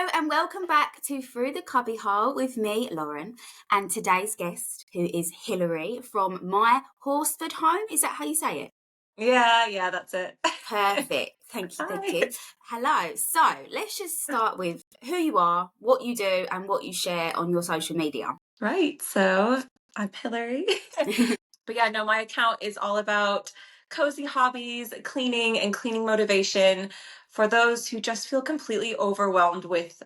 Hello and welcome back to Through the Cubbyhole with me, Lauren, and today's guest, who is Hilary from my Horsford Home. Is that how you say it? Yeah, that's it. Perfect. Thank you, thank you. Hi. Hello. So let's just start with who you are, what you do, and what you share on your social media. Right, so I'm Hillary. But yeah, no, my account is all about cozy hobbies, cleaning, and cleaning motivation for those who just feel completely overwhelmed with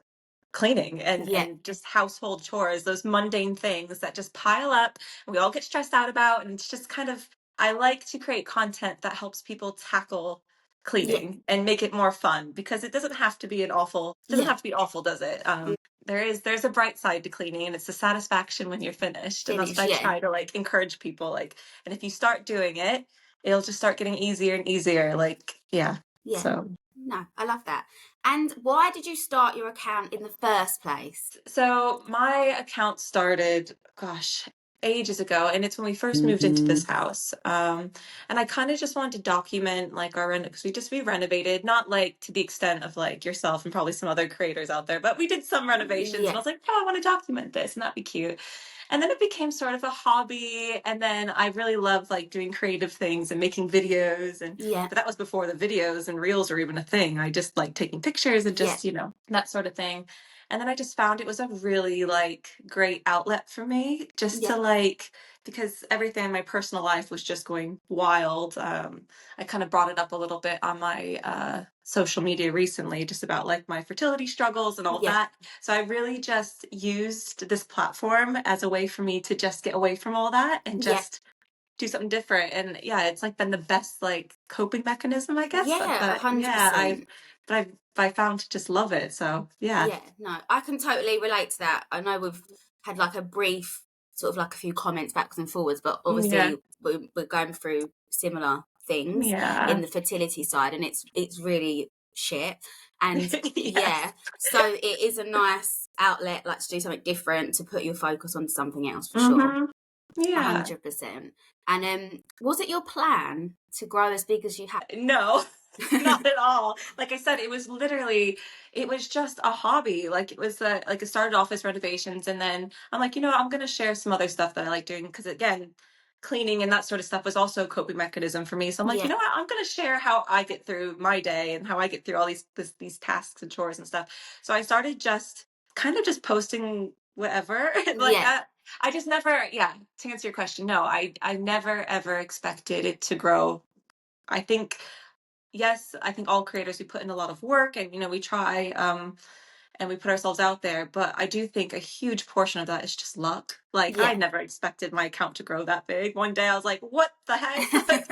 cleaning and Yeah, and just household chores, those mundane things that just pile up and we all get stressed out about. And it's just kind of, I like to create content that helps people tackle yeah, cleaning and make it more fun, because it doesn't have to be yeah. does it? Mm, There's a bright side to cleaning, and it's the satisfaction when you're finished. And that's finish. what I Yeah, try to like encourage people, like, and if you start doing it, it'll just start getting easier and easier, like, yeah. yeah. So No, I love that. And why did you start your account in the first place? So my account started, gosh, ages ago, and it's when we first moved into this house. And I kind of just wanted to document like our because we renovated, not like to the extent of like yourself and probably some other creators out there, but we did some renovations, and I Yeah, was like, oh, I want to document this, and that'd be cute. And then it became sort of a hobby, and then I really love like doing creative things and making videos, and yeah, but that was before the videos and reels were even a thing. I just like taking pictures and yeah, just, that sort of thing. And then I just found it was a really like great outlet for me, just yeah, to like, because everything in my personal life was just going wild. I kind of brought it up a little bit on my social media recently, just about like my fertility struggles and all of yeah, that. So I really just used this platform as a way for me to just get away from all that and yeah. just do something different. And yeah, it's like been the best like coping mechanism, I guess. Yeah, But yeah, 100%. I found to just love it. So yeah. Yeah, no, I can totally relate to that. I know we've had like a brief, sort of like a few comments backwards and forwards, but Yeah. obviously we're going through similar things in Yeah. the fertility side, and it's really shit. And Yes. yeah, so it is a nice outlet, like to do something different, to put your focus on something else for sure. Mm-hmm. Yeah. 100%. And was it your plan to grow as big as you have? No, not at all. Like I said, it was literally, it was just a hobby. Like it was like it started off as renovations, and then I'm like, I'm going to share some other stuff that I like doing, because again, cleaning and that sort of stuff was also a coping mechanism for me. So I'm like, you Yeah, know what? I'm going to share how I get through my day and how I get through all these tasks and chores and stuff. So I started just kind of just posting whatever. like yeah, I just never, yeah, to answer your question, no, I never ever expected it to grow. I think, yes, I think all creators, we put in a lot of work, and we try, and we put ourselves out there, but I do think a huge portion of that is just luck. Like I yeah, never expected my account to grow that big. One day I was like, what the heck? like,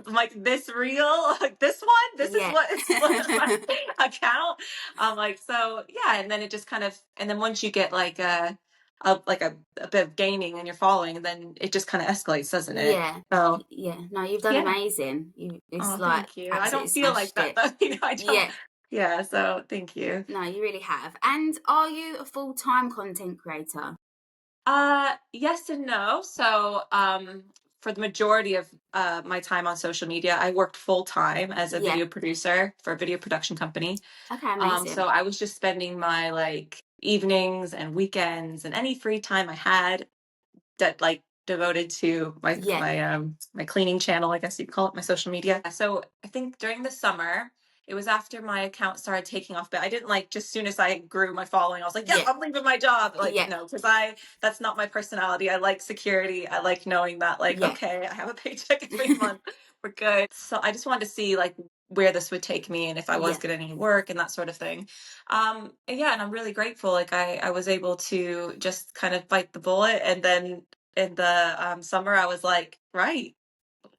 I'm like, this real? Like this one? This is yeah. what is my account? I'm like, so yeah, and then it just kind of, and then once you get like a bit of gaining and you're following, and then it just kind of escalates, doesn't it? Yeah, So yeah. No, you've done yeah. amazing. It's Oh, like thank you. I absolutely don't feel like smashed that it. though. I don't. Yeah, Yeah, so thank you. no, you really have. And are you a full-time content creator? Yes and no. So, for the majority of my time on social media, I worked full time as a Yeah. video producer for a video production company. Okay, So amazing. I was just spending my like evenings and weekends and any free time I had that like devoted to my Yeah, my cleaning channel, I guess you'd call it, my social media. So I think during the summer, it was after my account started taking off, but I didn't like just soon as I grew my following, I was like, yep, yeah, I'm leaving my job. Like, yeah, no, because that's not my personality. I like security. I like knowing that, like, yeah, okay, I have a paycheck every month. We're good. So I just wanted to see like where this would take me and if I was yeah, getting any work and that sort of thing. And yeah, and I'm really grateful. Like I was able to just kind of bite the bullet, and then in the summer, I was like, right,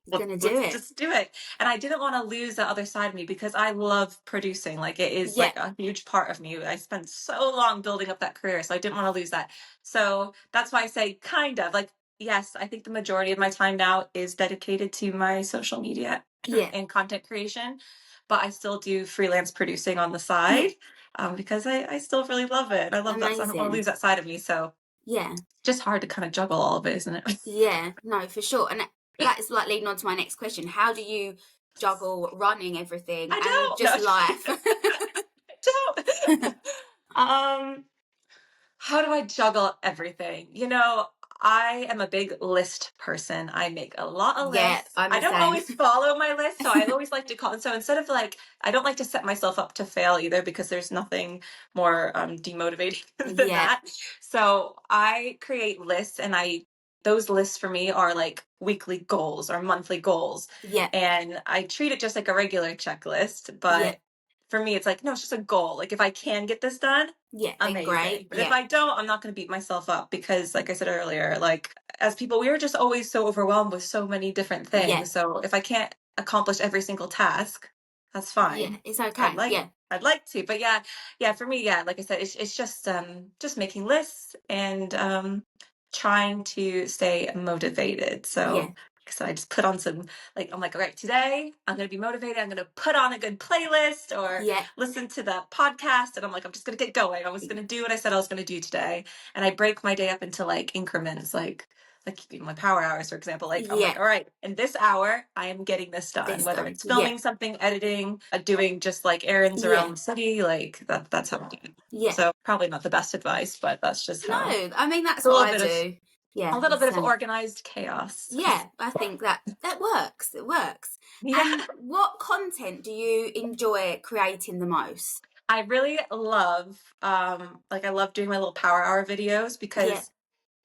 you're gonna do let's it. just do it. And I didn't want to lose the other side of me, because I love producing. Like it is Yeah, like a huge part of me. I spent so long building up that career, so I didn't want to lose that. So that's why I say kind of like, yes, I think the majority of my time now is dedicated to my social media yeah, and content creation, but I still do freelance producing on the yeah. side, because I still really love it. I love that. So I don't want to Amazing. lose that side of me. So Yeah, just hard to kind of juggle all of it, isn't it? yeah. No, for sure. And that is like leading on to my next question. How do you juggle running everything I and don't. No, just life? I don't. Um, how do I juggle everything? I am a big list person. I make a lot of Yeah, lists. I'm I the don't same. always follow my list, so I always like to call. So instead of like, I don't like to set myself up to fail either because there's nothing more demotivating than Yeah, that. So I create lists, and those lists for me are like weekly goals or monthly goals, yeah, and I treat it just like a regular checklist. yeah, But for me, it's like, no, it's just a goal. Like if I can get this done, yeah, then great. amazing. But if Yeah, I don't, I'm not going to beat myself up because, like I said earlier, like as people, we are just always so overwhelmed with so many different yeah, things. So if I can't accomplish every single task, that's yeah, fine. it's I'd okay. like Yeah, I'd like to, but yeah, for me, yeah, like I said, it's just making lists and trying to stay motivated. yeah, So I just put on some, like, I'm like, all right, today I'm gonna be motivated. I'm gonna put on a good playlist or yeah, listen to that podcast, and I'm like, I'm just gonna get going. I was gonna do what I said I was gonna do today, and I break my day up into like increments, like my power hours, for example. Like I'm yeah, like, all right, in this hour, I am getting this done, this whether done. it's Yeah, filming something, editing, doing just like errands around yeah, the city, like that's how I do it. yeah. So probably not the best advice, but that's just how No, I mean it's that's a what little I bit of do. a Yeah, little bit of same. organized chaos. Yeah, I think that works. It works. Yeah. And what content do you enjoy creating the most? I really love like I love doing my little power hour videos Yeah, because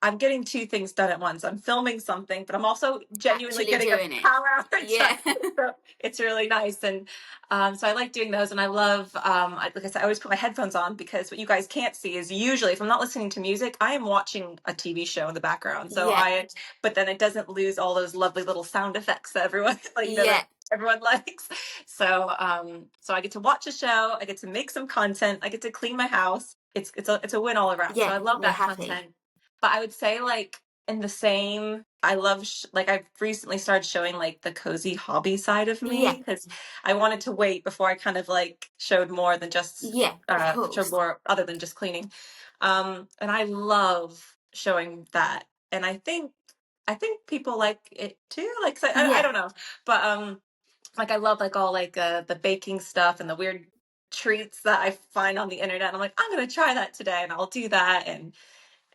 I'm getting two things done at once. I'm filming something, but I'm also genuinely actually getting a doing it. power hour done. Yeah, So it's really nice. And so I like doing those. And I love, like I said, I always put my headphones on because what you guys can't see is usually if I'm not listening to music, I am watching a TV show in the background. yeah, But then it doesn't lose all those lovely little sound effects that everyone, like, yeah, that everyone likes. So I get to watch a show. I get to make some content. I get to clean my house. It's a win all around. So yeah. I love You're that happy. content. But I would say, like, in the same, I love like I've recently started showing like the cozy hobby side of Yeah, me because I wanted to wait before I kind of like showed more than just yeah, of showed course. more other than just cleaning. And I love showing that. And I think people like it too. Like, so I Yeah, don't know, but like I love like all like the baking stuff and the weird treats that I find on the internet. I'm like, I'm gonna try that today, and I'll do that. And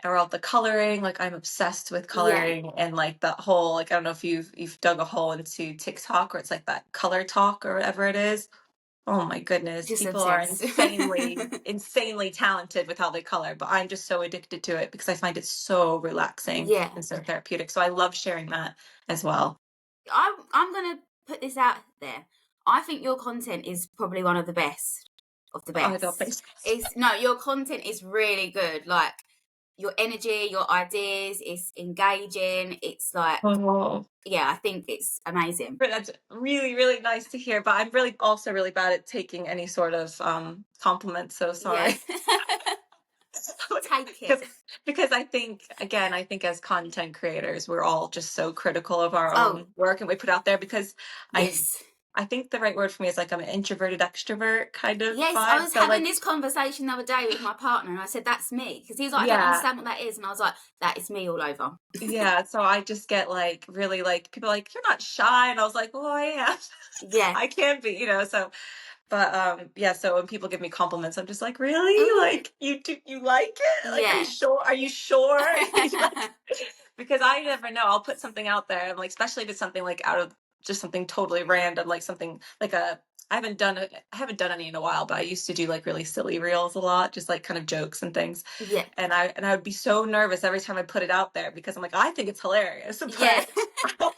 or all the coloring, like I'm obsessed with yeah. coloring, and like that whole, like, I don't know if you've dug a hole into TikTok, or it's like that color talk or whatever it is. Oh my goodness, Just people are obsessed. insanely talented with how they color, but I'm just so addicted to it because I find it so relaxing Yeah. and so therapeutic. So I love sharing that as well. I'm gonna put this out there. I think your content is probably one of the best of the Oh, I don't think best. so. It's no, your content is really good. Like your energy, your ideas, it's engaging. It's like, Oh, yeah, I think it's amazing. but that's really, really nice to hear. But I'm really also really bad at taking any sort of compliments. So Yeah. sorry. Take it. because because I think as content creators, we're all just so critical of our Oh, own work and we put out there because I yes. I think the right word for me is like I'm an introverted extrovert kind of Yes, I vibe. was So having like, this conversation the other day with my partner, and I said, "That's me," because he was like, "I don't yeah, understand what that is," and I was like, "That is me all over." yeah. So I just get like really, like, people are like, you're not shy, and I was like, well, I am. Yeah. I can be, so. But yeah, so when people give me compliments, I'm just like, really? Oh, Like, you like it? Like, are you yeah. sure? Are you sure? Like, because I never know. I'll put something out there, and like, especially if it's something like out of just something totally random, like something like I haven't done any in a while, but I used to do like really silly reels a lot, just like kind of jokes and things. Yeah. And I would be so nervous every time I put it out there because I'm like, I think it's hilarious, Yeah. but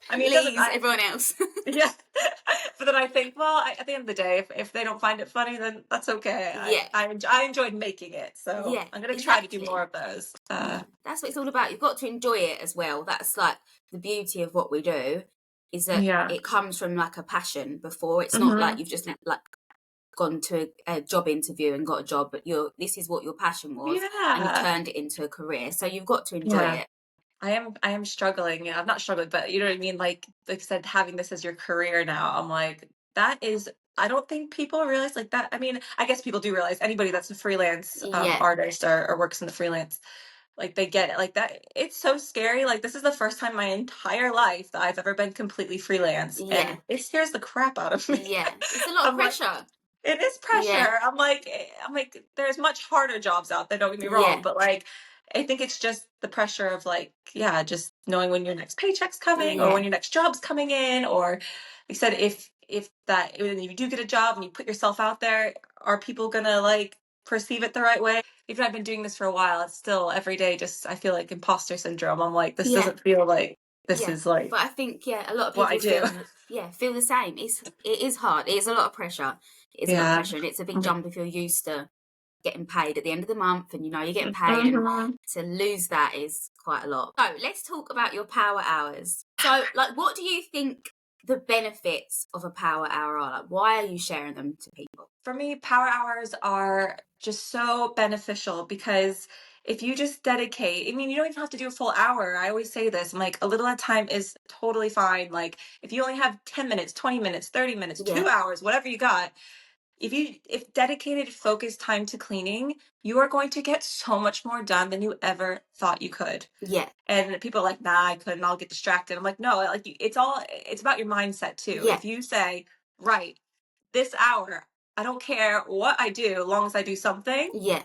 I mean, it doesn't. Please, everyone else. Yeah. But then I think, well, at the end of the day, if they don't find it funny, then that's okay. Yeah. I enjoyed making it, so Yeah, I'm gonna try to do more exactly. of those. No, that's what it's all about. You've got to enjoy it as well. That's like the beauty of what we do is that Yeah. it comes from like a passion before. It's not like Hmm. you've just like gone to a job interview and got a job, but this is what your passion was and you've Yeah. turned it into a career. So you've got to enjoy Yeah. it. I am struggling. I'm not struggling, but you know what I mean? Like I said, having this as your career now, I'm like, that is, I don't think people realize like that. I mean, I guess people do realize, anybody that's a freelance Yeah. artist or works in the freelance, like, they get it. Like, that, it's so scary. Like, this is the first time in my entire life that I've ever been completely freelance, Yeah. and it scares the crap out of me. Yeah. It's a lot of I'm like, pressure. It is Yeah. pressure. I'm like, there's much harder jobs out there, don't get me wrong, Yeah. but like, I think it's just the pressure of like, yeah, just knowing when your next paycheck's coming or when Yeah. your next job's coming in, or like I said, if that when you do get a job and you put yourself out there, are people gonna like perceive it the right way? Even I've been doing this for a while, it's still every day just I feel like imposter syndrome. I'm like, this Yeah. doesn't feel like this Yeah. is like But I think, yeah, a lot of what I people do. feel the same. It is hard. It is a lot of pressure. It is a lot of Yeah. pressure, and it's a big jump if you're used to getting paid at the end of the month, and you know you're getting paid, and Mhm. to lose that is quite a lot. So let's talk about your power hours. So, like, what do you think the benefits of a power hour are? Like, why are you sharing them to people? For me, power hours are just so beneficial because if you just dedicate, I mean, you don't even have to do a full hour. I always say this, I'm like, a little at a time is totally fine. Like, if you only have 10 minutes, 20 minutes, 30 minutes, Yeah. 2 hours, whatever you got, if dedicated, focused time to cleaning, you are going to get so much more done than you ever thought you could. Yeah. And people are like, nah, I couldn't, I'll get distracted. I'm like, no, like, it's about your mindset too. Yeah. If you say, right, this hour, I don't care what I do, as long as I do something, Yeah.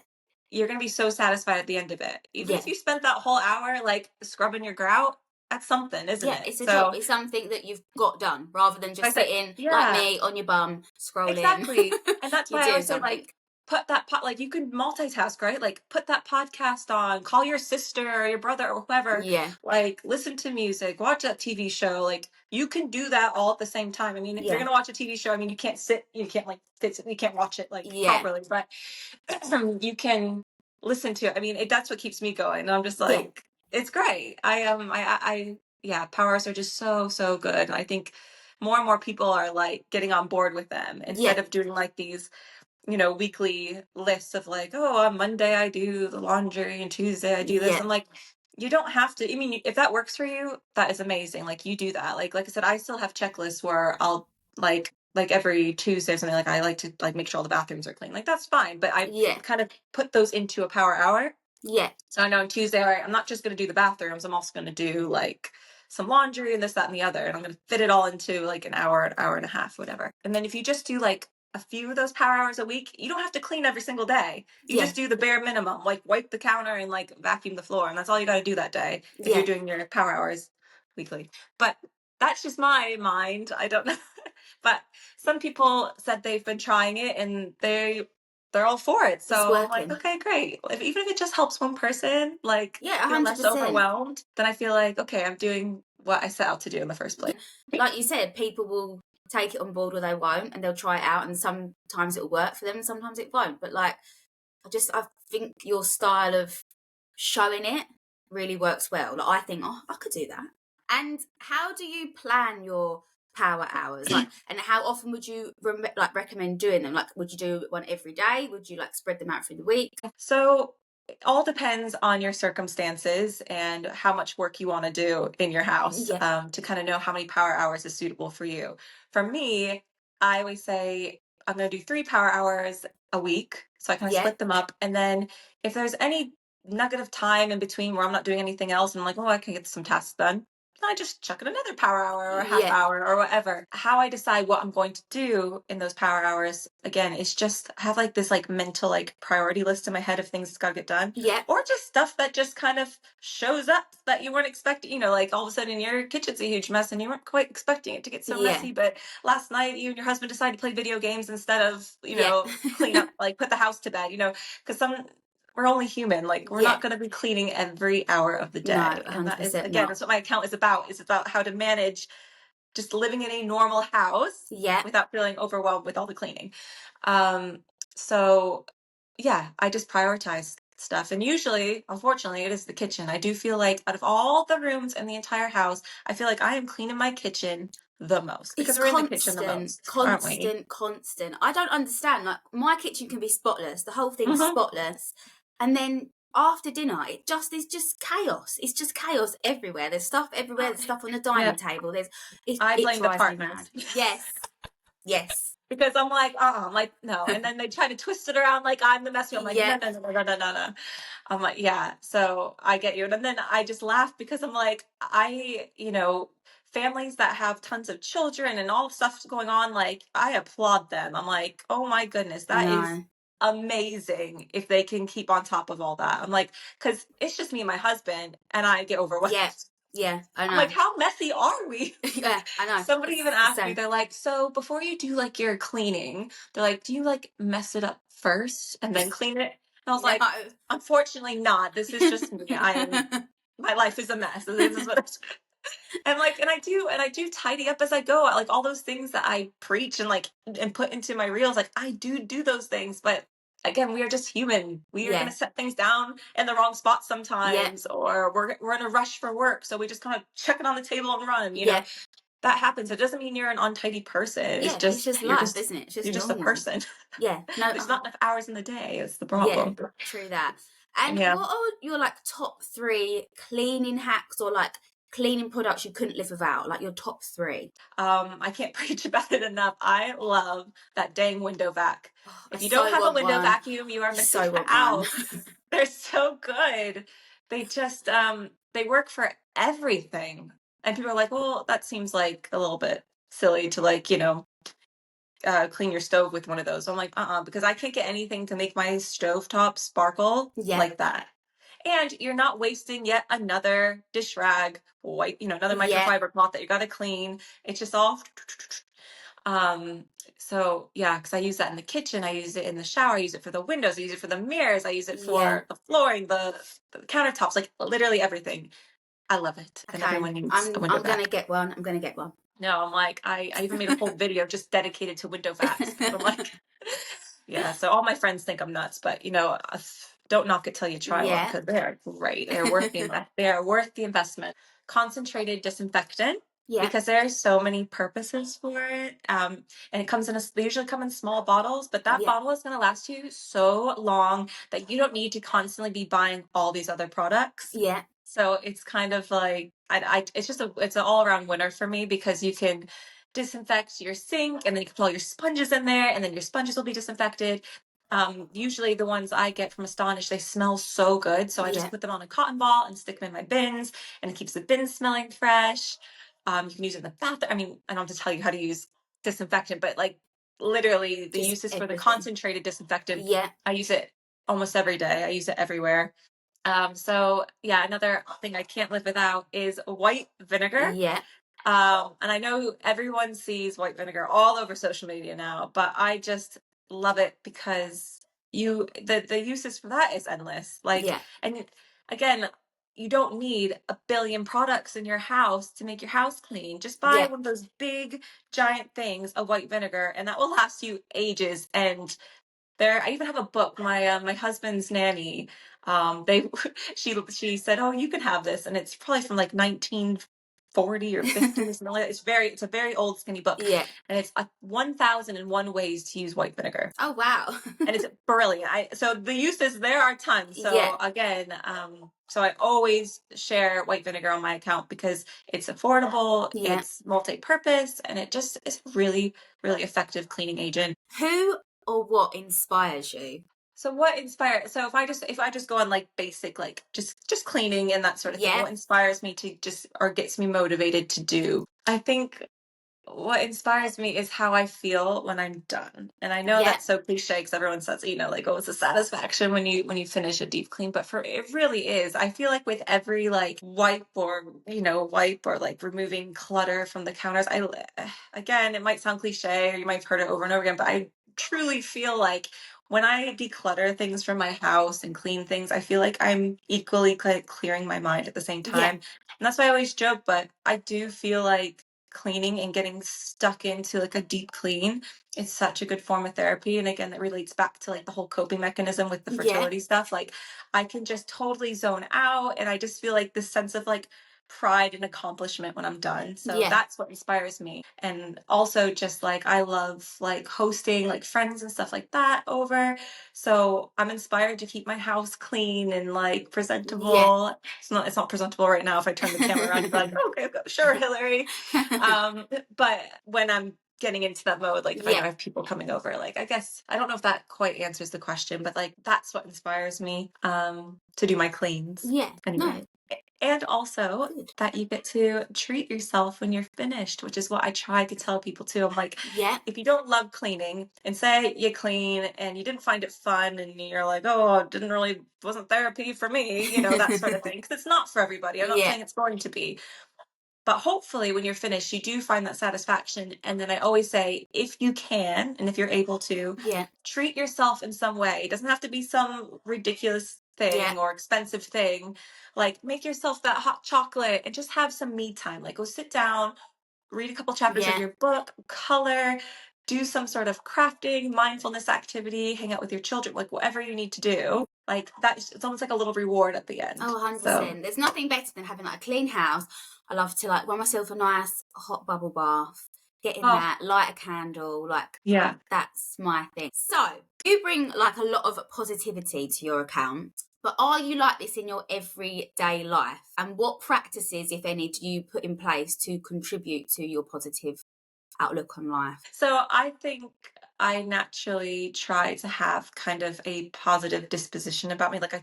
you're gonna be so satisfied at the end of it. Even Yeah. if you spent that whole hour like scrubbing your grout, that's something, isn't Yeah, it? it's a job. So It's something that you've got done rather than I just said, sitting like yeah, me on your bum scrolling. exactly. And that's You're why I doing always say, something. like, put that like you can multitask, right? Like put that podcast on, call your sister or your brother or whoever, Yeah. like listen to music, watch that TV show. Like you can do that all at the same time. I mean, if you're Yeah. gonna watch a TV show, I mean, you can't like you can't watch it like Yeah. properly, but you can listen to it. I mean, that's what keeps me going. And I'm just Yeah. like, it's great. Yeah, powers are just so good. And I think more and more people are like getting on board with them Yeah. instead of doing like these, weekly lists of like, oh, on Monday I do the laundry and Tuesday I do this. Yeah. I'm like, you don't have to. I mean, if that works for you, that is amazing. Like you do that. Like I said, I still have checklists where I'll like every Tuesday or something, like I like to like make sure all the bathrooms are clean. Like that's fine. But I Yeah. kind of put those into a power hour. Yeah. So I know on Tuesday, all right, I'm not just going to do the bathrooms. I'm also going to do like some laundry and this, that, and the other. And I'm going to fit it all into like an hour and a half, whatever. And then if you just do like a few of those power hours a week, you don't have to clean every single day. You Yeah. just do the bare minimum, like wipe the counter and like vacuum the floor. And that's all you got to do that day if you're Yeah. doing your power hours weekly. But that's just my mind. I don't know. But some people said they've been trying it and they're all for it. It's So I'm like, working. okay, great. Even if it just helps one person, like Yeah, feel less 100%. overwhelmed, then I feel like, okay, I'm doing what I set out to do in the first place. Like you said, people will take it on board or they won't, and they'll try it out, and sometimes it'll work for them and sometimes it won't. But like, I think your style of showing it really works well. Like, I think, oh, I could do that. And how do you plan your power hours? Like, and how often would you recommend doing them? Like, would you do one every day? Would you like spread them out through the week? So it all depends on your circumstances and how much work you want to do in your house, Yeah. to kind of know how many power hours is suitable for you. For me, I always say I'm going to do 3 power hours a week. So I kind of Yeah. split them up. And then if there's any nugget of time in between where I'm not doing anything else and I'm like, oh, I can get some tasks done, I just chuck in another power hour or a half Yeah. hour or whatever. How I decide what I'm going to do in those power hours, again, is just have like this like mental like priority list in my head of things that's got to get done. Yeah. Or just stuff that just kind of shows up that you weren't expecting. Like all of a sudden your kitchen's a huge mess and you weren't quite expecting it to get so Yeah. messy. But last night you and your husband decided to play video games instead of, Yeah. clean up, like put the house to bed, because we're only human. Like we're Yeah. not going to be cleaning every hour of the No, day. And that is, 100% again, not. that's what my account is about. Is about how to manage just living in a normal house Yeah. without feeling overwhelmed with all the cleaning. Um, so yeah, I just prioritize stuff. And usually, unfortunately, it is the kitchen. I do feel like out of all the rooms in the entire house, I feel like I am cleaning my kitchen the most It's because we're in the kitchen the constant, most, aren't we? constant, constant. I don't understand. Like, my kitchen can be spotless, the whole thing's Hmm. spotless. And then after dinner, it just is just chaos. It's just chaos everywhere. There's stuff everywhere, there's stuff on the Yeah, dining table. I It blame the drives me partners. mad. Yes. Yes. Because I'm like, I'm like, no. And then they try to twist it around like I'm the messy. I'm like, no, Yeah. no, no, no, no, no, no, no. I'm like, yeah. So I get you. And then I just laugh because I'm like, families that have tons of children and all stuff going on, like, I applaud them. I'm like, oh my goodness, I that is know. amazing if they can keep on top of all that. I'm like, because it's just me and my husband, and I get overwhelmed. Yeah. Yeah, I I'm like, know. how messy are we? Yeah, I know. Somebody even It's the asked me, same. they're like, so before you do like your cleaning, they're like, do you like mess it up first and then clean it? And I was No. like, unfortunately not. This is just me. My life is a mess. This is what and like, and I do tidy up as I go. Like all those things that I preach and like, and put into my reels, like I do those things. But again, we are just human. We are going Yeah. to set things down in the wrong spot Yeah. sometimes, or we're in a rush for work. So we just kind of chuck it on the table and run, Yeah. that happens. It doesn't mean you're an untidy person. It's Yeah, it's just, just life, isn't it? It's just you're just a normal. person. Yeah. No. There's not enough hours in the day. It's the Yeah, problem. true that. And Yeah. what are your like top three cleaning hacks or like cleaning products you couldn't live without? Like your top three. I can't preach about it enough. I love that dang window vac. Oh, I If you don't so have a want window one. vacuum, you are I missing so want one. out. They're so good. They just they work for everything. And people are like, well, that seems like a little bit silly to like, clean your stove with one of those. So I'm like, because I can't get anything to make my stovetop sparkle Yeah. like that. And you're not wasting yet another dish rag, white, another Yeah. microfiber cloth that you got to clean. It's just all. Um, so yeah, because I use that in the kitchen. I use it in the shower. I use it for the windows. I use it for the mirrors. I use it Yeah. for the flooring, the countertops, like literally everything. I love it, and Okay. everyone needs a I'm window I'm gonna vac. get one. I'm gonna get one. No, I'm like, I even made a whole video just dedicated to window vacs. I'm like, yeah. So all my friends think I'm nuts, but don't knock it till you try one Yeah. because they are great. They are worth the investment. Concentrated disinfectant Yeah. because there are so many purposes for it. And it comes they usually come in small bottles, but that Yeah. bottle is going to last you so long that you don't need to constantly be buying all these other products. Yeah. So it's kind of like it's just it's an all around winner for me because you can disinfect your sink and then you can put all your sponges in there and then your sponges will be disinfected. Usually the ones I get from Astonish, they smell so good. So I just Yeah. put them on a cotton ball and stick them in my bins and it keeps the bins smelling fresh. You can use it in the bathroom. I mean, I don't have to tell you how to use disinfectant, but like literally the Just uses for the everything. concentrated disinfectant, Yeah. I use it almost every day. I use it everywhere. So yeah, another thing I can't live without is white vinegar. Yeah. And I know everyone sees white vinegar all over social media now, but I just love it because the uses for that is endless. Like, Yeah. and again, you don't need a billion products in your house to make your house clean. Just buy Yeah. one of those big giant things of white vinegar and that will last you ages. And I even have a book. My husband's nanny, they she said, "Oh, you can have this," and it's probably from like 1940 or 50 or something like that. It's a very old skinny book, Yeah. and it's 1,001 ways to use white vinegar, Oh wow. and it's brilliant. So the uses there are tons. Yeah. So again, so I always share white vinegar on my account because it's affordable, Yeah. it's multi-purpose, and it just is really really effective cleaning agent. Who or what inspires you? So what inspires so if I just go on like basic like just cleaning and that sort of thing, Yeah. what inspires me to just or gets me motivated to do? I think what inspires me is how I feel when I'm done. And I know Yeah. that's so cliche because everyone says, like, oh, it's a satisfaction when you finish a deep clean. But for it really is. I feel like with every like wipe or like removing clutter from the counters, again, it might sound cliche or you might have heard it over and over again, but I truly feel like when I declutter things from my house and clean things, I feel like I'm equally clearing my mind at the same Yeah. time. And that's why I always joke, but I do feel like cleaning and getting stuck into like a deep clean is such a good form of therapy. And again, that relates back to like the whole coping mechanism with the Yeah. fertility stuff. Like I can just totally zone out and I just feel like this sense of like pride and accomplishment when I'm done. So Yeah. that's what inspires me. And also just like I love like hosting like friends and stuff like that over. So I'm inspired to keep my house clean and like Yeah. presentable. It's not presentable right now. If I turn the camera around, you'd be like, okay, sure, Hillary. But when I'm getting into that mode, like if I know Yeah. I have people coming over, like I guess I don't know if that quite answers the question, but like that's what inspires me to do my cleans. Yeah. No. Anyway. And also Good. that you get to treat yourself when you're finished, which is what I try to tell people too. I'm like, Yeah. if you don't love cleaning and say you clean and you didn't find it fun and you're like, oh, it didn't really, wasn't therapy for me, you know, that sort of thing. Because it's not for everybody. I'm not Yeah. saying it's going to be. But hopefully, when you're finished, you do find that satisfaction. And then I always say, if you can, and if you're able to, Yeah. treat yourself in some way. It doesn't have to be some ridiculous Yeah. thing or expensive thing. Like, make yourself that hot chocolate and just have some me time. Like, go sit down, read a couple chapters of Yeah. your book, color, do some sort of crafting, mindfulness activity, hang out with your children, like whatever you need to do. Like, that's it's almost like a little reward at the end. Oh, So, 100%. There's nothing better than having like a clean house. I love to like run myself a nice hot bubble bath, get in oh, that, light a candle, like yeah. that's my thing. So you bring like a lot of positivity to your account, but are you like this in your everyday life? And what practices, if any, do you put in place to contribute to your positive outlook on life? So I think I naturally try to have kind of a positive disposition about me. Like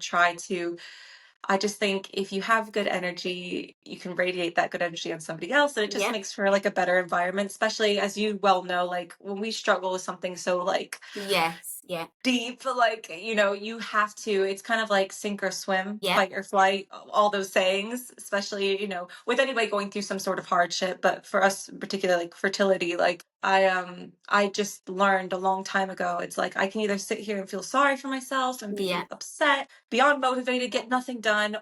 I just think if you have good energy, you can radiate that good energy on somebody else. And it just Yep. makes for like a better environment, especially as you well know, like when we struggle with something so like Yes. Yeah. deep, like, you know, you have to, it's kind of like sink or swim, Yep. fight or flight, all those sayings, especially, you know, with anybody going through some sort of hardship. But for us, particularly like fertility, like I just learned a long time ago, it's like I can either sit here and feel sorry for myself and Yeah. be upset, be unmotivated, get nothing done, Yeah.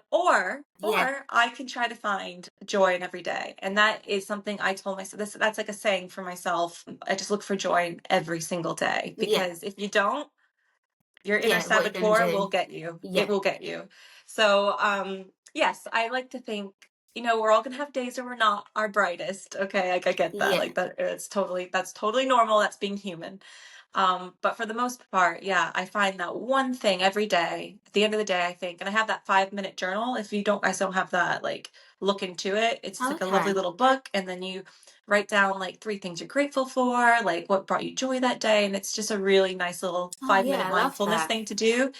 or I can try to find joy in every day. And that is something I told myself, that's like a saying for myself. I just look for joy in every single day, Yeah. because if you don't, your inner Yeah. What are you going to saboteur will do? get you. It Yeah. will get you. So, yes, I like to think, you know, we're all gonna have days where we're not our brightest. Okay, like I get that. Yeah. Like that's totally normal. That's being human. But for the most part, yeah, I find that one thing every day. At the end of the day, I think, and I have that 5-minute journal. If you don't, guys don't have that, like look into it. It's just like a lovely Okay. little book, and then you write down like 3 things you're grateful for, like what brought you joy that day, and it's just a really nice little Oh, five yeah. minute I love mindfulness that. thing to do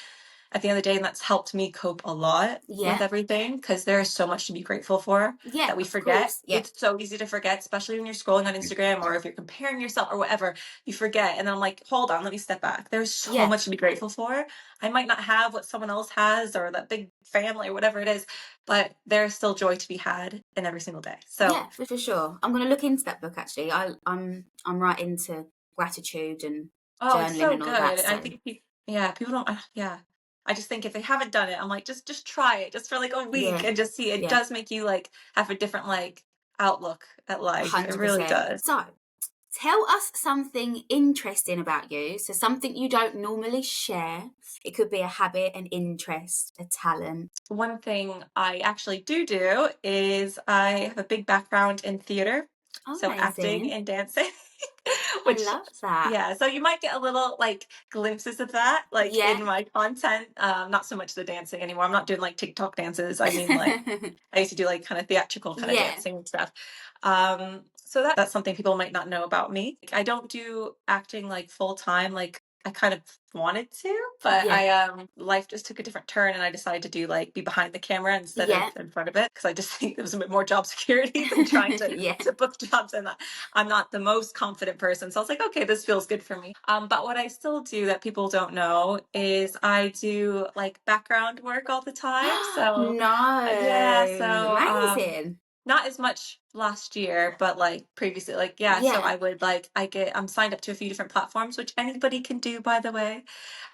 at the end of the day, and that's helped me cope a lot with Yeah. everything, because there is so much to be grateful for Yeah, that we of forget. course. Yeah. It's so easy to forget, especially when you're scrolling on Instagram or if you're comparing yourself or whatever, you forget. And then I'm like, hold on, let me step back. There's so Yeah. much to be grateful for. I might not have what someone else has or that big family or whatever it is, but there's still joy to be had in every single day. So, Yeah, for sure. I'm going to look into that book actually. I'm right into gratitude and oh, it's journaling so and all good. that. And I So, think yeah, people don't yeah. I just think if they haven't done it, I'm like, just try it just for like a week yeah. and just see. It Yeah. does make you like have a different like outlook at life. It really 100%. does. So, tell us something interesting about you. So, something you don't normally share. It could be a habit, an interest, a talent. One thing I actually do is I have a big background in theater, so acting Amazing. and dancing, I which love that. yeah, so you might get a little like glimpses of that like Yeah. in my content. Not so much the dancing anymore. I'm not doing like TikTok dances. I mean like I used to do like kind of theatrical kind of Yeah. dancing and stuff. So that's something people might not know about me. Like, I don't do acting like full time. Like I kind of wanted to, but Yeah. life just took a different turn, and I decided to do like be behind the camera instead of Yeah. in front of it, because I just think there was a bit more job security than trying to Yeah. book jobs, and I'm not the most confident person. So I was like, okay, this feels good for me. But what I still do that people don't know is I do like background work all the time. So yeah, No. so Amazing. not as much last year, but like previously, like yeah, so Yeah. I would like I'm signed up to a few different platforms, which anybody can do, by the way,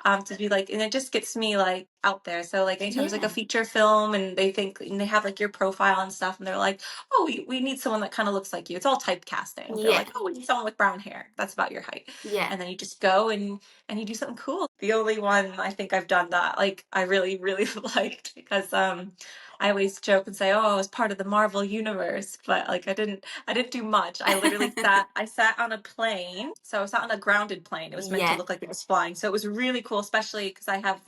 to be like, and it just gets me like out there. So like anytime there's like a Yeah. feature film and they think and they have like your profile and stuff, and they're like, oh, we need someone that kind of looks like you. It's all typecasting. They're Yeah. like, oh, we need someone with brown hair. That's about your height. Yeah. And then you just go and you do something cool. The only one I think I've done that like I really, really liked, because I always joke and say, "Oh, I was part of the Marvel universe," but like I didn't do much. I sat on a plane. So I sat on a grounded plane. It was meant to Yeah. look like it was flying. So it was really cool, especially because I have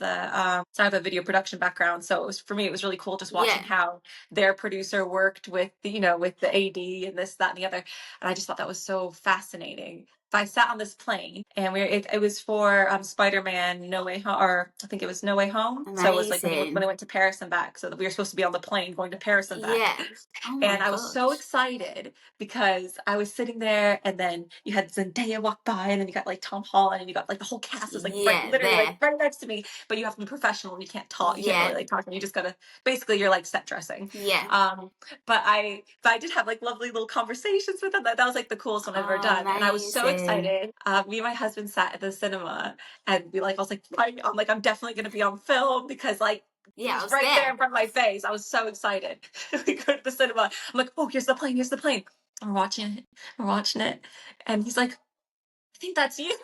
a video production background. So it was, for me, it was really cool just watching Yeah. how their producer worked with with the AD and this, that, and the other. And I just thought that was so fascinating. I sat on this plane, and it was for Spider-Man No Way Home, or I think it was No Way Home. So it was like when Amazing. I went to Paris and back. So that we were supposed to be on the plane going to Paris and back. Yeah. Oh my And I was so gosh. excited because I was sitting there, and then you had Zendaya walk by, and then you got like Tom Holland, and you got like the whole cast was like right, Yeah, literally like there. right next to me. But you have to be professional, and you can't talk. You can't really Yeah. like talk, and you just gotta basically you're like set dressing. Yeah. But I did have like lovely little conversations with them. That was like the coolest one I've ever Oh, done, and I was so amazing. excited. Me and my husband sat at the cinema, and I was like, I'm definitely gonna be on film because like Yeah, I he's was right there there. in front of my face. I was so excited. We go to the cinema. I'm like, oh, here's the plane. Here's the plane. I'm watching it. I'm watching it, and he's like, I think that's you.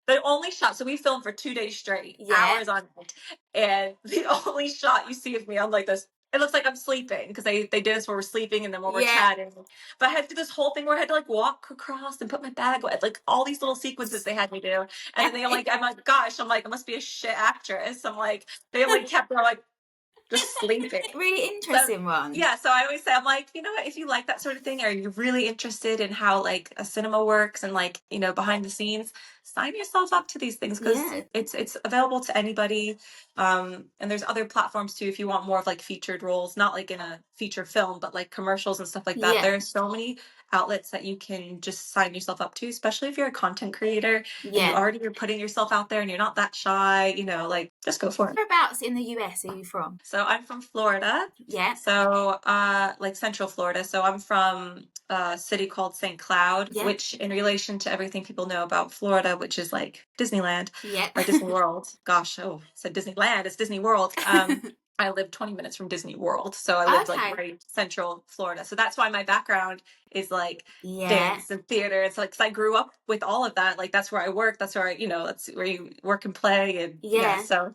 The only shot, so we filmed for 2 days straight, Yeah. hours on end, and the only shot you see of me, I'm like this. It looks like I'm sleeping because they did this where we're sleeping and then when we're Yeah. chatting. But I had to do this whole thing where I had to like walk across and put my bag away, like all these little sequences they had me do. And then I'm like, gosh, I'm like, I must be a shit actress. I'm like, they like kept me like just sleeping. Really So interesting one. yeah, so I always say, I'm like, you know what, if you like that sort of thing, or you're really interested in how like a cinema works and like, behind the scenes, sign yourself up to these things because Yeah. it's available to anybody. And there's other platforms too if you want more of like featured roles, not like in a feature film, but like commercials and stuff like that. Yeah. There's so many outlets that you can just sign yourself up to, especially if you're a content creator and Yeah. you're putting yourself out there and you're not that shy, like just go for it. Whereabouts in the US are you from? So I'm from Florida. Yeah. So like Central Florida. So I'm from a city called St. Cloud, Yeah. which in relation to everything people know about Florida, which is like Disneyland Yeah. or Disney World. Gosh, oh, I said Disneyland, it's Disney World. I lived 20 minutes from Disney World. So I lived like Okay. right central Florida. So that's why my background is like Yeah. dance and theater. It's like, 'cause I grew up with all of that. Like that's where I work. That's where that's where you work and play. And yeah, Yeah. so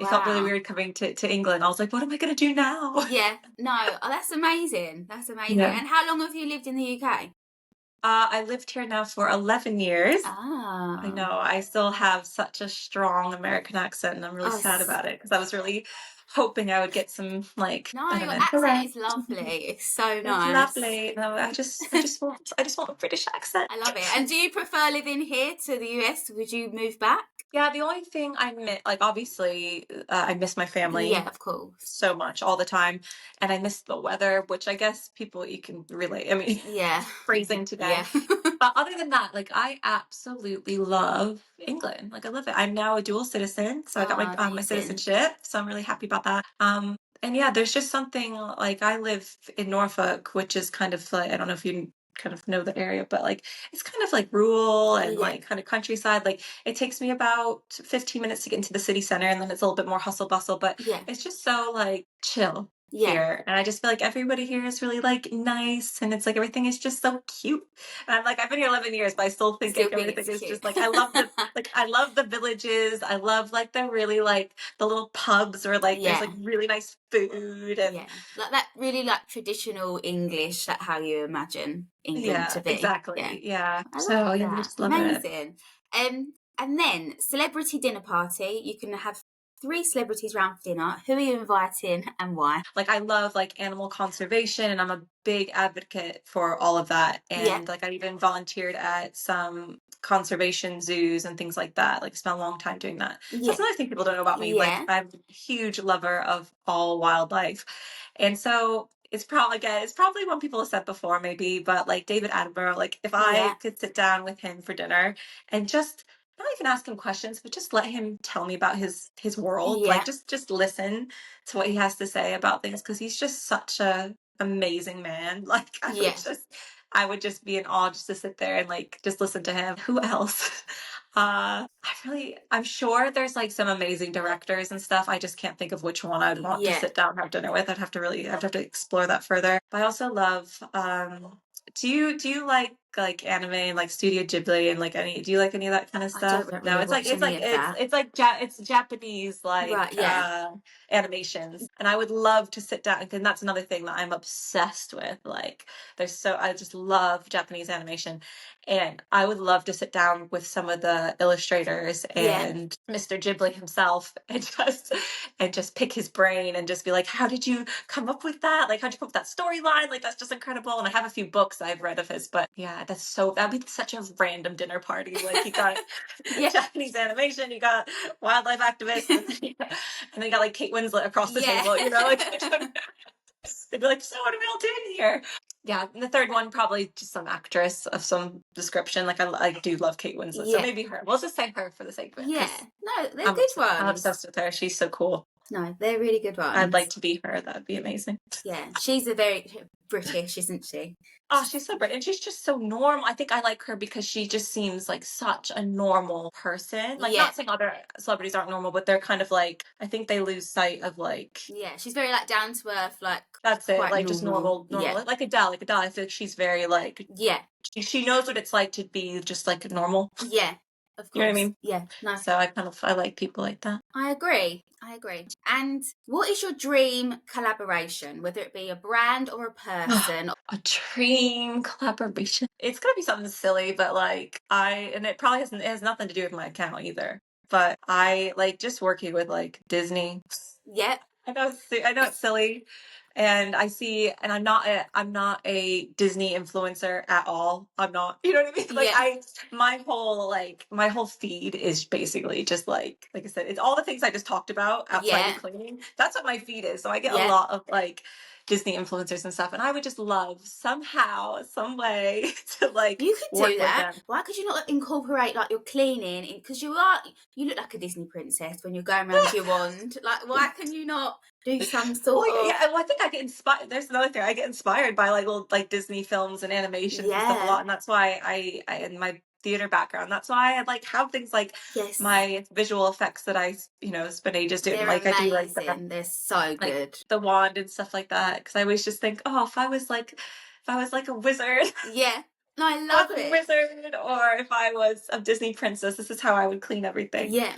it felt really Wow. weird coming to England. I was like, what am I going to do now? Yeah. No. Oh, that's amazing. That's amazing. Yeah. And how long have you lived in the UK? I lived here now for 11 years. I Ah. know I still have such a strong American accent, and I'm really Oh, sad about it because I was really hoping I would get some, like, no, I don't your know. accent is lovely. It's so It's nice. lovely. No, I just want a British accent. I love it. And do you prefer living here to the US? Would you move back? Yeah, the only thing I miss, like, obviously, I miss my Yeah, family of course. so much all the time, and I miss the weather, which I guess people you can relate. I mean, Yeah. freezing today. Yeah. But other than that, like I absolutely love England. Like I love it. I'm now a dual citizen, so I got my Oh, my amazing. citizenship. So I'm really happy about that. And yeah, there's just something like I live in Norfolk, which is kind of like I don't know if you kind of know the area, but like it's kind of like rural and Yeah. like kind of countryside. Like it takes me about 15 minutes to get into the city center, and then it's a little bit more hustle bustle. But Yeah. it's just so like chill Yeah. here, and I just feel like everybody here is really like nice, and it's like everything is just so cute. And I'm like, I've been here 11 years, but I still think Still like think everything it's is cute. just like I love the villages. I love like the really like the little pubs where like there's Yeah. like really nice food and Yeah. Like that really like traditional English, that how you imagine England to yeah, be. Yeah. exactly. Yeah. I So like yeah, I that. just love it. Amazing. And then celebrity dinner party. You can have three celebrities round for dinner. Who are you inviting and why? Like I love like animal conservation and I'm a big advocate for all of that. Yeah. And like I even volunteered at some conservation zoos and things like that. Like spent a long time doing that. So Yeah. that's another thing people don't know about me. Like Yeah. I'm a huge lover of all wildlife. And so it's probably one people have said before maybe, but like David Attenborough, like if I Yeah. could sit down with him for dinner and just not even ask him questions, but just let him tell me about his world. Like Yeah. just listen to what he has to say about things because he's just such a amazing man. Like Yeah. I would just be in awe just to sit there and like just listen to him. Who else? I'm sure there's like some amazing directors and stuff. I just can't think of which one I'd want to Yeah. sit down and have dinner with. I'd have to explore that further. But I also love do you like anime and like Studio Ghibli and like any do you like any of that kind of I don't stuff? No, really it's like watch it's any like of it's that. it's like it's Japanese like Right. Yeah. animations. And I would love to sit down and that's another thing that I'm obsessed with. Like I just love Japanese animation. And I would love to sit down with some of the illustrators Yeah. and Mr. Ghibli himself and just pick his brain and just be like, how did you come up with that? Like how'd you come up with that storyline? Like that's just incredible. And I have a few books I've read of his, but yeah, that'd be such a random dinner party. Like you got Yeah. Japanese animation, you got wildlife activists, and then you got like Kate Winslet across the Yeah. table, like they'd be like, so what are we all doing here? Yeah, and the third one probably just some actress of some description. Like I do love Kate Winslet, so Yeah. maybe her. We'll just say her for the sake of it, Yeah. because No, they're good I'm ones. obsessed with her. She's so cool. No, they're really good ones. I'd like to be her. That'd be amazing. Yeah, she's a very British, isn't she? Oh, she's so British. And she's just so normal. I think I like her because she just seems like such a normal person. Like, Yeah. not saying other celebrities aren't normal, but they're kind of like, I think they lose sight of like, Yeah, she's very like down to earth, like that's it, quite like just normal. Yeah. Like Adele. Like Adele, I feel like she's very like, Yeah. she knows what it's like to be just like normal. Yeah. Of course. You know what I mean? Yeah. No. So I like people like that. I agree. And what is your dream collaboration, whether it be a brand or a person? A dream collaboration. It's gonna be something silly, but like and it probably it has nothing to do with my account either. But I like just working with like Disney. Yeah. I know it's silly, and I'm not a Disney influencer at all. I'm not, you know what I mean? Like Yeah. my whole feed is basically just like I said, it's all the things I just talked about outside Yeah. of cleaning. That's what my feed is. So I get a Yeah. lot of like Disney influencers and stuff, and I would just love somehow, some way to like You could work do with that. them. Why could you not incorporate like your cleaning? Because you look like a Disney princess when you're going around with your wand. Like, why can you not do some sort of? Yeah, well, I think I get inspired. There's another thing. I get inspired by like little like Disney films and animations and stuff a lot, and that's why I in my theater background, that's why I like have things like Yes. my visual effects that I spend ages doing. They're Like amazing. I do like They're so good. like the wand and stuff like that, because I always just think, oh, if I was like a wizard. Yeah. No, I If love I was a it. wizard, or if I was a Disney princess, this is how I would clean everything. Yeah.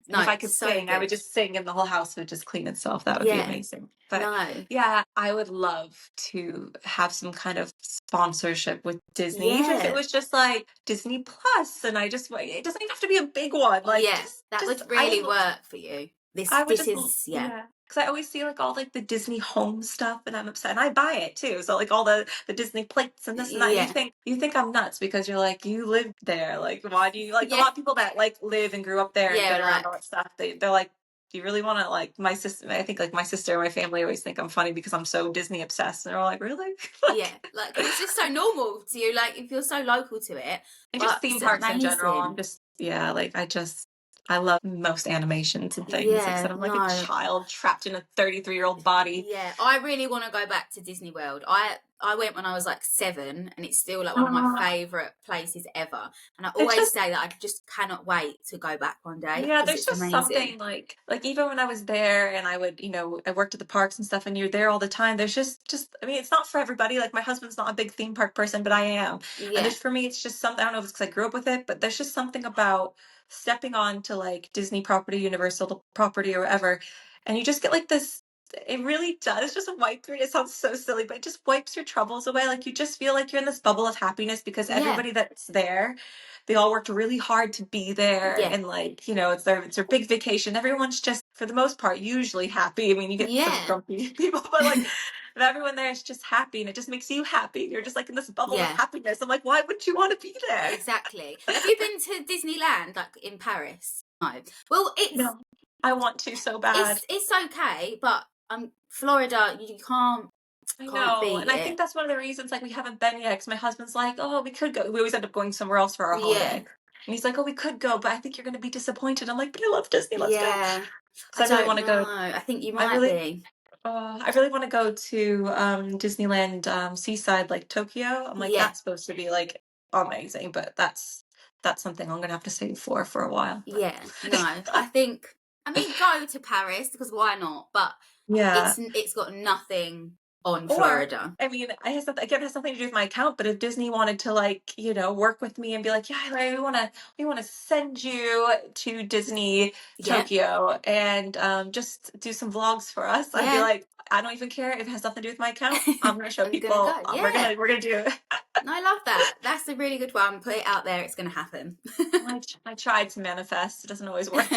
And if I could sing, I would just sing and the whole house would just clean itself. That would be amazing. But yeah, I would love to have some kind of sponsorship with Disney, even if it was just like Disney Plus, and it doesn't even have to be a big one. Like, that would really work for you. Because I always see like all like the Disney home stuff, and I'm upset, and I buy it too. So like all the Disney plates and this and that. You think I'm nuts because you're like, you live there. Like, why do you like a lot of people that like live and grew up there and been around all that stuff? They're like, do you really want to like my sister? I think like my sister and my family always think I'm funny because I'm so Disney obsessed, and they're all like, really? Like it's just so normal to you. Like if you're so local to it, and just theme parks in general. I'm just I love most animations and things. Like I said, I'm like a child trapped in a 33-year-old body. Yeah, I really want to go back to Disney World. I went when I was like 7, and it's still like one of my favourite places ever. And I always say that I just cannot wait to go back one day. Yeah, there's just something like even when I was there and I would, I worked at the parks and stuff, and you're there all the time. There's just I mean, it's not for everybody. Like my husband's not a big theme park person, but I am. Yeah. And for me, it's just something, I don't know if it's because I grew up with it, but there's just something about stepping on to like Disney property, Universal property, or whatever, and you just get like this. It really does just wipe through. It sounds so silly, but it just wipes your troubles away. Like you just feel like you're in this bubble of happiness because everybody that's there, they all worked really hard to be there, and like it's their big vacation. Everyone's just, for the most part, usually happy. I mean, you get some grumpy people, but like everyone there is just happy, and it just makes you happy. You're just like in this bubble of happiness. I'm like, why would you want to be there? Exactly. Have you been to Disneyland, like in Paris? No. Well, no, I want to so bad. It's okay, but Florida, you can't. I know, and I think that's one of the reasons like we haven't been yet. Because my husband's like, oh, we could go. We always end up going somewhere else for our holiday. And he's like, oh, we could go, but I think you're going to be disappointed. I'm like, but I love Disney. Let's go. Because I really want to go. I think you might be. I really want to go to Disneyland Seaside, like Tokyo. I'm like, that's supposed to be like amazing, but that's something I'm gonna have to save for a while. Yeah, no, I mean, go to Paris because why not? But it's got nothing on Florida. I mean, it has nothing to do with my account, but if Disney wanted to like, work with me and be like, yeah, we want to send you to Disney Tokyo and just do some vlogs for us. I'd be like, I don't even care if it has nothing to do with my account. I'm going to show people. We're going to do it. I love that. That's a really good one. Put it out there. It's going to happen. I tried to manifest. It doesn't always work.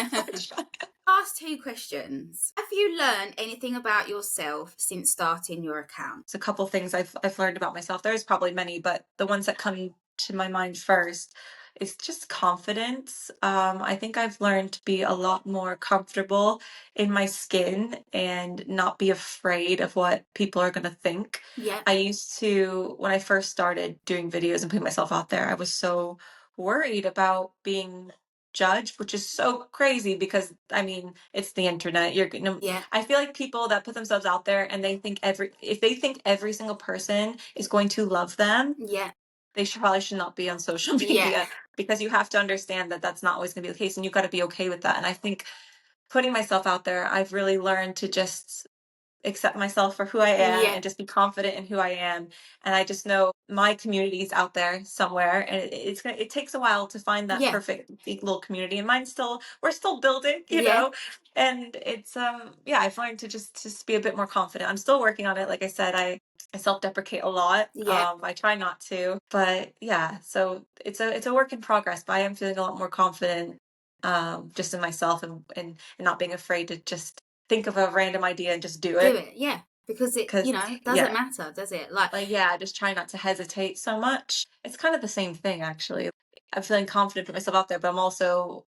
Last 2 questions. Have you learned anything about yourself since starting your account? It's a couple things I've learned about myself. There's probably many, but the ones that come to my mind first is just confidence. I think I've learned to be a lot more comfortable in my skin and not be afraid of what people are going to think. Yeah. I used to, when I first started doing videos and putting myself out there, I was so worried about being judged, which is so crazy because I mean, it's the internet. You're gonna, Yeah. I feel like people that put themselves out there and they think if they think every single person is going to love them, Yeah. they probably should not be on social Yeah. media, because you have to understand that that's not always going to be the case, and you've got to be okay with that. And I think putting myself out there, I've really learned to just accept myself for who I am Yeah. and just be confident in who I am. And I just know my community is out there somewhere, and it takes a while to find that Yeah. perfect big little community. And we're still building, Yeah. And it's yeah, I've learned to just be a bit more confident. I'm still working on it. Like I said, I self-deprecate a lot. Yeah. I try not to, but yeah, so it's a work in progress, but I am feeling a lot more confident just in myself, and not being afraid to just think of a random idea and just do Do it. it. Yeah. Because it, Because doesn't yeah, matter, does it? Like, yeah, just try not to hesitate so much. It's kind of the same thing, actually. I'm feeling confident to put myself out there, but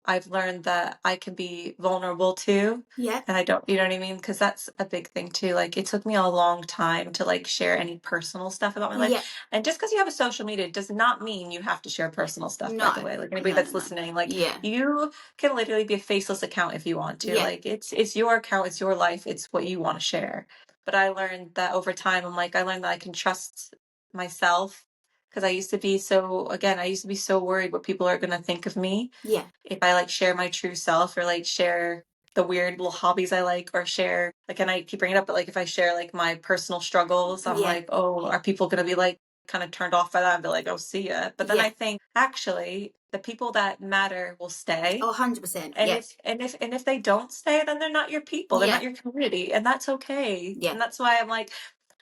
I've learned that I can be vulnerable too. yeah. And I don't, you know what I mean? Because that's a big thing too. Like, it took me a long time to like share any personal stuff about my life. Yeah. And just because you have a social media does not mean you have to share personal stuff, by No. the way. Like, anybody No, that's no, no. listening, like, Yeah. you can literally be a faceless account if you want to. Yeah. Like, it's your account, it's your life, it's what you want to share. But I learned that over time, I learned that I can trust myself, because I used to be so worried what people are going to think of me Yeah. if I like share my true self, or like share the weird little hobbies I like, or share like, and I keep bringing it up, but like if I share like my personal struggles, I'm Yeah. like, oh, are people going to be like kind of turned off by that and be like, oh, see ya. But then Yeah. I think actually the people that matter will stay. Oh, 100%. And Yeah. if they don't stay, then they're not your people. They're Yeah. not your community, and that's okay. Yeah. And that's why I'm like,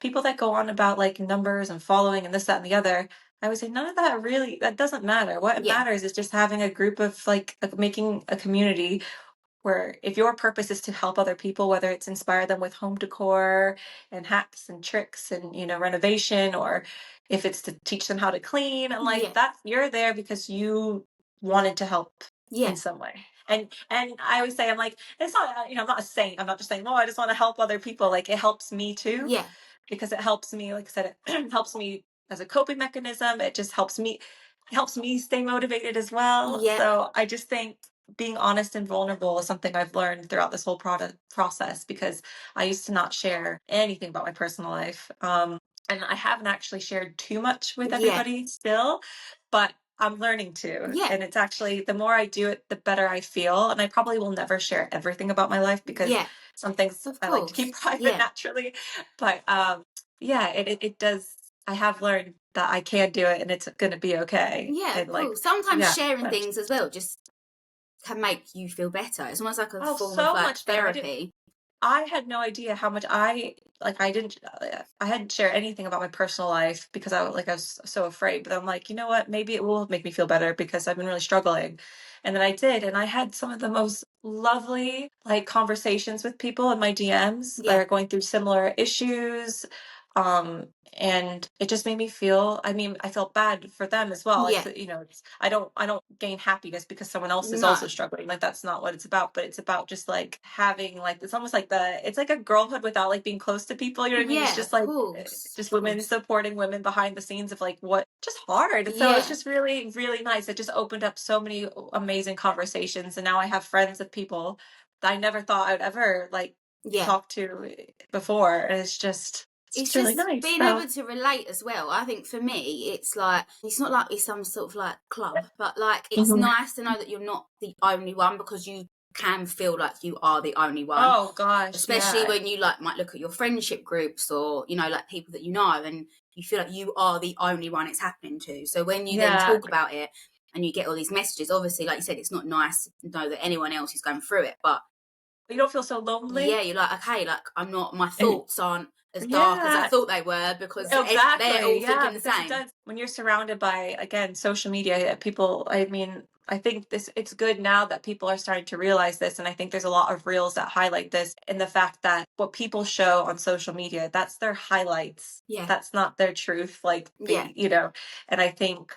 people that go on about like numbers and following and this, that, and the other. I would say none of that doesn't matter. What Yeah. matters is just having a group of making a community where, if your purpose is to help other people, whether it's inspire them with home decor and hacks and tricks and renovation, or if it's to teach them how to clean, and like Yeah. that, you're there because you wanted to help Yeah. in some way. And I always say, I'm like, it's not, I'm not a saint. I'm not just saying, oh, I just want to help other people. Like, it helps me too, Yeah. because it helps me, like I said, it helps me as a coping mechanism. It just helps me stay motivated as well. Yeah. So I just think being honest and vulnerable is something I've learned throughout this whole process, because I used to not share anything about my personal life. And I haven't actually shared too much with Yeah. everybody still, but I'm learning to. Yeah. And it's actually, the more I do it, the better I feel. And I probably will never share everything about my life, because Yeah. some things Of I like to keep course. private Yeah. naturally. But yeah, it does. I have learned that I can do it and it's going to be okay. Yeah, And like, cool. Sometimes yeah. sharing things as well just can make you feel better. It's almost like a Oh, form of so like much better. therapy. I had no idea how much I hadn't shared anything about my personal life, because I was so afraid. But I'm like, you know what? Maybe it will make me feel better, because I've been really struggling. And then I did, and I had some of the most lovely like conversations with people in my DMs that Yeah. are going through similar issues. And it just made me feel, I mean, I felt bad for them as well. Yeah. I don't gain happiness because someone else is No. also struggling. Like, that's not what it's about, but it's about just like having, like, it's almost like it's like a girlhood without like being close to people. You know what I mean? It's Yeah, just of like course. just Of women course. supporting women behind the scenes of like what just hard. So it's Yeah. just really, really nice. It just opened up so many amazing conversations. And now I have friends of people that I never thought I would ever like Yeah. talk to before. And it's It's just really just nice. being So able to relate as well. I think for me, it's like, it's not like it's some sort of like club, but like it's mhm. nice to know that you're not the only one, because you can feel like you are the only one. Oh gosh, Especially yeah. when you like might look at your friendship groups, or like people that you know, and you feel like you are the only one it's happening to. So when you then Yeah. talk about it and you get all these messages, obviously, like you said, it's not nice to know that anyone else is going through it, but You don't feel so yeah, lonely. you're like, okay, like I'm not, my And thoughts aren't as dark as I yeah, thought they were, because they're exactly. all Yeah, thinking the because it same. does. When you're surrounded by, again, social media, people, I mean, I think it's good now that people are starting to realize this. And I think there's a lot of reels that highlight this, and the fact that what people show on social media, that's their highlights. Yeah. That's not their truth. Like, Yeah. and I think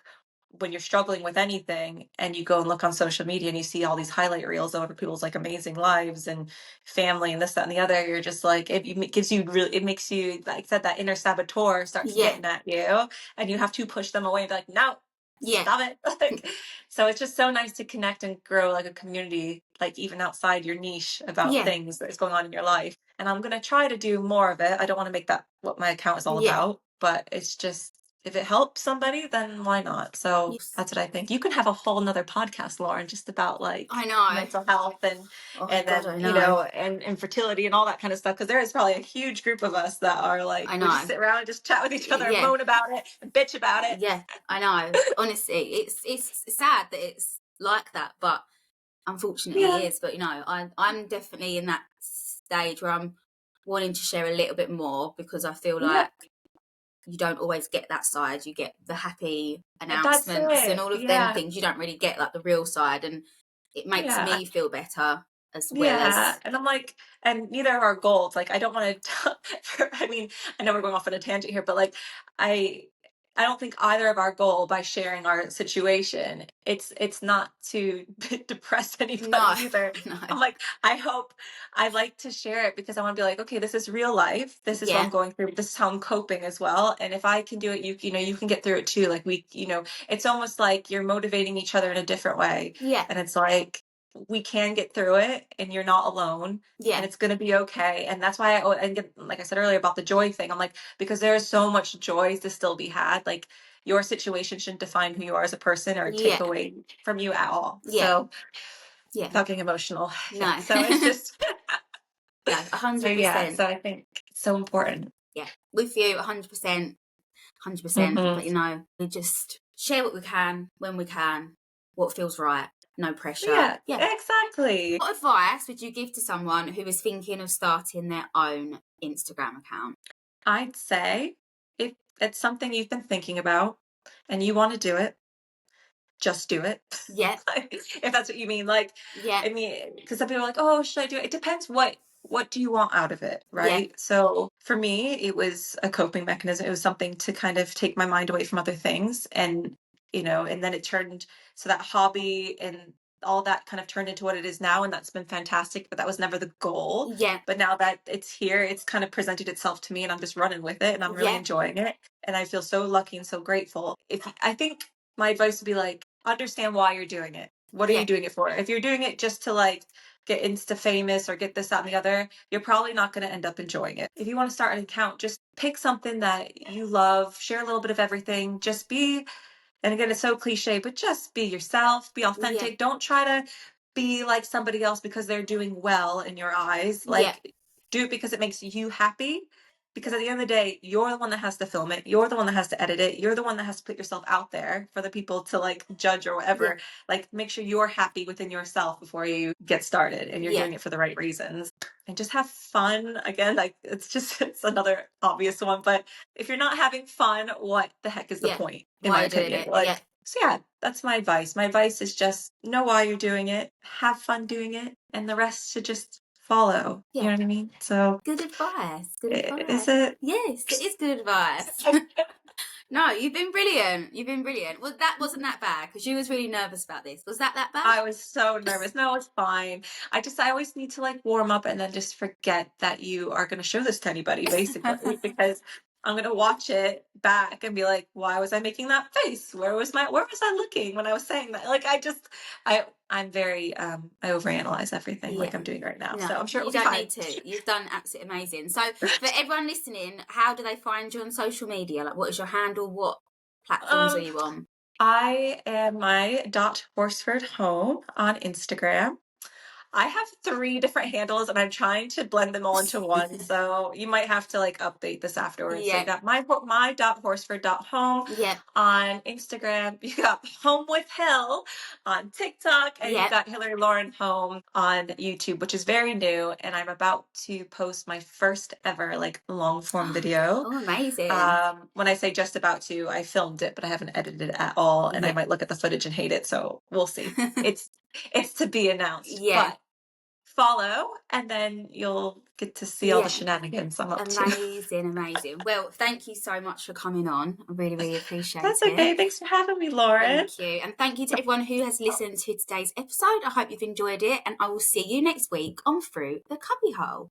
when you're struggling with anything and you go and look on social media and you see all these highlight reels of other people's like amazing lives and family and this, that, and the other, you're just like, it gives you really, it makes you, like I said, that inner saboteur starts Yeah. getting at you, and you have to push them away and be like, no, Yeah. stop it. Like, so it's just so nice to connect and grow like a community, like even outside your niche about Yeah. things that is going on in your life. And I'm going to try to do more of it. I don't want to make that what my account is all Yeah. about, but it's just, if it helps somebody, then why not? So Yes. that's what I think. You can have a whole nother podcast, Lauren, just about like I know. mental health and Oh and God, then I you know. know and infertility and all that kind of stuff, because there is probably a huge group of us that are like, I we just know. sit around and just chat with each other and Yeah. moan about it and bitch about it. Yeah, I know. Honestly, it's sad that it's like that, but unfortunately Yeah. it is. But you know, I'm definitely in that stage where I'm wanting to share a little bit more, because I feel Yeah. like you don't always get that side. You get the happy That's announcements and it. all of them Yeah. things. You don't really get like the real side, and it makes Yeah. me feel better as well Yeah. as And I'm like, and neither of our goals, like, I don't want to, I mean, I know we're going off on a tangent here, but like, I, I don't think either of our goal by sharing our situation, it's not to depress anybody no, either. no, I'm like, I like to share it because I want to be like, okay, this is real life. This is what I'm yeah, going through. This is how I'm coping as well. And if I can do it, you know, you can get through it too. Like it's almost like you're motivating each other in a different way. yeah, And it's like, we can get through it and you're not alone yeah, and it's going to be okay. And that's why and get, like I said earlier about the joy thing, I'm like, because there is so much joy to still be had. Like, your situation shouldn't define who you are as a person or take yeah, away from you at all. yeah, So yeah. without getting emotional. Yeah. No, So it's just, no, a so hundred yeah. percent. So I think it's so important. Yeah, with you, 100%, 100%. Hmm. But you know, we just share what we can when we can, what feels right, no pressure. Yeah, Yeah. exactly. What advice would you give to someone who is thinking of starting their own Instagram account? I'd say if it's something you've been thinking about and you want to do it, just do it. Yeah, If that's what you mean. Like, yeah, I mean, because some people are like, oh, should I do it? It depends what do you want out of it, yeah, right? So for me, it was a coping mechanism. It was something to kind of take my mind away from other things. And, and then it turned, so that hobby and all that kind of turned into what it is now. And that's been fantastic, but that was never the goal. yeah, But now that it's here, it's kind of presented itself to me and I'm just running with it and I'm really yeah, enjoying it. And I feel so lucky and so grateful. If I think my advice would be like, understand why you're doing it. What are yeah, you doing it for? If you're doing it just to like get Insta famous or get this, that, and the other, you're probably not going to end up enjoying it. If you want to start an account, just pick something that you love, share a little bit of everything, just be, and again, it's so cliche, but just be yourself, be yeah, authentic. Don't try to be like somebody else because they're doing well in your eyes. yeah, Like, do it because it makes you happy. Because at the end of the day, you're the one that has to film it. You're the one that has to edit it. You're the one that has to put yourself out there for the people to like judge or yeah, whatever. Like, make sure you're happy within yourself before you get started and you're yeah, doing it for the right reasons. And just have fun. Again, like, it's another obvious one, but if you're not having fun, what the heck is the yeah. point, in Why my are you doing opinion? it? Yeah, Like, so yeah, that's my advice. My advice is just know why you're doing it, have fun doing it, and the rest should just follow. You yeah. know what I mean? So Good advice. Good is advice. it? Yes, it is good advice. No, you've been brilliant. You've been brilliant. Well, that wasn't that bad because you was really nervous about this. Was that bad? I was so nervous. No, it's fine. I always need to like warm up and then just forget that you are going to show this to anybody, basically, because I'm going to watch it back and be like, why was I making that face? Where was I looking when I was saying that? Like, I'm very, I overanalyze everything like Yeah. I'm doing right now. No, So I'm sure you it'll be don't fine. need to. You've done absolutely amazing. So, for everyone listening, how do they find you on social media? Like, what is your handle? What platforms are Um, you on? I am my Horsford Home on Instagram. I have 3 different handles and I'm trying to blend them all into one. So you might have to like update this afterwards. So you Yeah, got my Horsford.home yeah, on Instagram. You got Home with Hill on TikTok, and you yeah. got Hillary Lauren Home on YouTube, which is very new. And I'm about to post my first ever like long form video. Oh, amazing. When I say just about to, I filmed it, but I haven't edited it at all. And I Yeah. might look at the footage and hate it. So we'll see. It's to be announced, Yeah. but follow, and then you'll get to see all the shenanigans I'm up to. Amazing. Well, thank you so much for coming on. I really, really appreciate That's it. okay. Thanks for having me, Lauren. Thank you. And thank you to everyone who has listened to today's episode. I hope you've enjoyed it, and I will see you next week on Through the Cubbyhole.